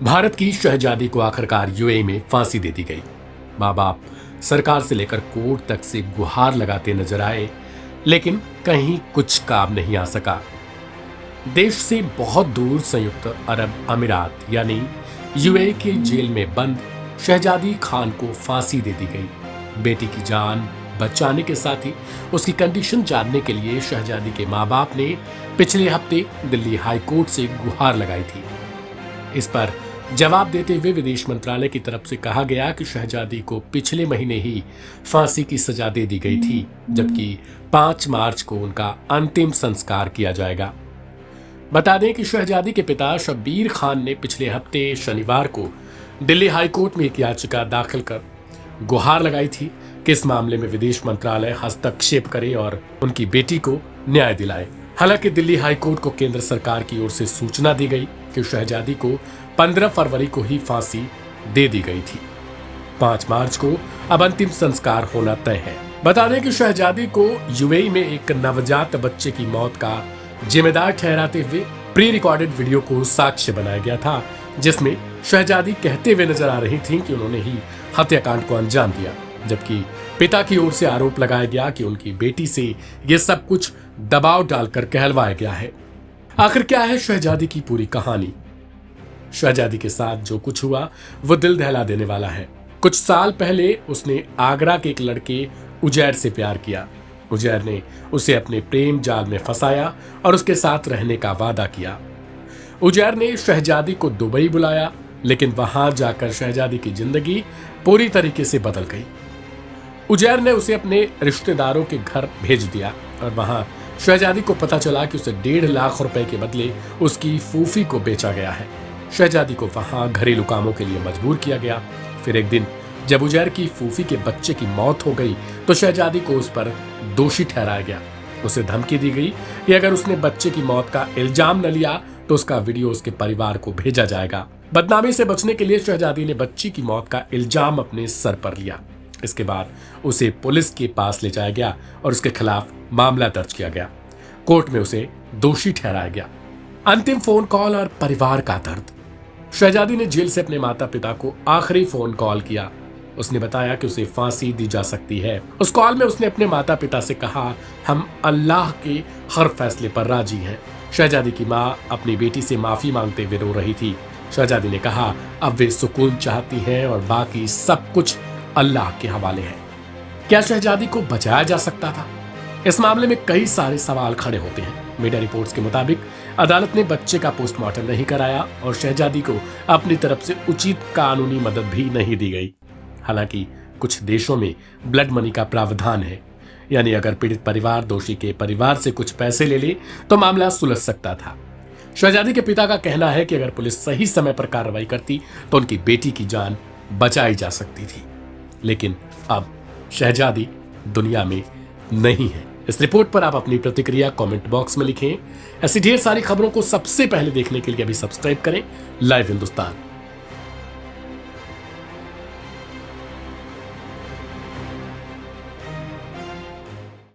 भारत की शहजादी को आखिरकार यूएई में फांसी दे दी गई। माँ बाप सरकार से लेकर कोर्ट तक से गुहार लगाते नजर आए, लेकिन कहीं कुछ काम नहीं आ सका। देश से बहुत दूर संयुक्त अरब अमीरात यानी यूएई के जेल में बंद शहजादी खान को फांसी दे दी गई। बेटी की जान बचाने के साथ ही उसकी कंडीशन जानने के लिए शहजादी के माँ बाप ने पिछले हफ्ते दिल्ली हाई कोर्ट से गुहार लगाई थी। इस पर जवाब देते हुए विदेश मंत्रालय की तरफ से कहा गया कि शहजादी को पिछले महीने ही फांसी की सजा दे दी गई थी, जबकि 5 मार्च को उनका अंतिम संस्कार किया जाएगा। बता दें कि शहजादी के पिता शब्बीर खान ने पिछले हफ्ते शनिवार को दिल्ली हाई कोर्ट में एक याचिका दाखिल कर गुहार लगाई थी कि इस मामले में विदेश मंत्रालय हस्तक्षेप करे और उनकी बेटी को न्याय दिलाए। हालांकि दिल्ली हाई कोर्ट को केंद्र सरकार की ओर से सूचना दी गई कि शहजादी को 15 फरवरी को ही फांसी दे दी गई थी। 5 मार्च को अब अंतिम संस्कार होना तय है। बता दें कि शहजादी को यूएई में एक नवजात बच्चे की मौत का जिम्मेदार ठहराते हुए प्री रिकॉर्डेड वीडियो को साक्ष्य बनाया गया था, जिसमें शहजादी कहते हुए नजर आ रही थी कि उन्होंने ही हत्याकांड को अंजाम दिया, जबकि पिता की ओर से आरोप लगाया गया कि उनकी बेटी से यह सब कुछ दबाव डालकर कहलवाया गया है। आखिर क्या है शहजादी की पूरी कहानी? शहजादी के साथ जो कुछ हुआ वो दिल दहला देने वाला है। कुछ साल पहले उसने आगरा के एक लड़के उजैर से प्यार किया। उजैर ने उसे अपने प्रेम जाल में फंसाया और उसके साथ रहने का वादा किया। उजैर ने शहजादी को दुबई बुलाया, लेकिन वहां जाकर शहजादी की जिंदगी पूरी तरीके से बदल गई। उजैर ने उसे अपने रिश्तेदारों के घर भेज दिया और वहां शहजादी को पता चला कि उसे 1.5 लाख रुपए के बदले उसकी फूफी को बेचा गया है। शहजादी को वहां घरेलू कामों के लिए मजबूर किया गया। फिर एक दिन जब उजैर की फूफी के बच्चे की मौत हो गई तो शहजादी को उस पर दोषी ठहराया गया। उसे धमकी दी गई कि अगर उसने बच्चे की मौत का इल्जाम न लिया तो उसका वीडियो उसके परिवार को भेजा जाएगा। बदनामी से बचने के लिए शहजादी ने बच्ची की मौत का इल्जाम अपने सर पर लिया। इसके बाद उसे पुलिस के पास ले जाया गया और उसके खिलाफ मामला दर्ज किया गया। कोर्ट में उसे दोषी ठहराया गया। अंतिम फोन कॉल और परिवार का दर्द। शहजादी ने जेल से अपने माता पिता को आखिरी फोन कॉल किया। उसने बताया कि उसे फांसी दी जा सकती है। उस कॉल में उसने अपने माता पिता से कहा, हम अल्लाह के हर फैसले पर राजी हैं। शहजादी की माँ अपनी बेटी से माफी मांगते हुए रो रही थी। शहजादी ने कहा अब वे सुकून चाहती हैं और बाकी सब कुछ अल्लाह के हवाले है। क्या शहजादी को बचाया जा सकता था? इस मामले में कई सारे सवाल खड़े होते हैं। मीडिया रिपोर्ट्स के मुताबिक अदालत ने बच्चे का पोस्टमार्टम नहीं कराया और शहजादी को अपनी तरफ से उचित कानूनी मदद भी नहीं दी गई। हालांकि कुछ देशों में ब्लड मनी का प्रावधान है, यानी अगर पीड़ित परिवार दोषी के परिवार से कुछ पैसे ले ले तो मामला सुलझ सकता था। शहजादी के पिता का कहना है कि अगर पुलिस सही समय पर कार्रवाई करती तो उनकी बेटी की जान बचाई जा सकती थी, लेकिन अब शहजादी दुनिया में नहीं है। इस रिपोर्ट पर आप अपनी प्रतिक्रिया कमेंट बॉक्स में लिखें। ऐसी ढेर सारी खबरों को सबसे पहले देखने के लिए अभी सब्सक्राइब करें लाइव हिंदुस्तान।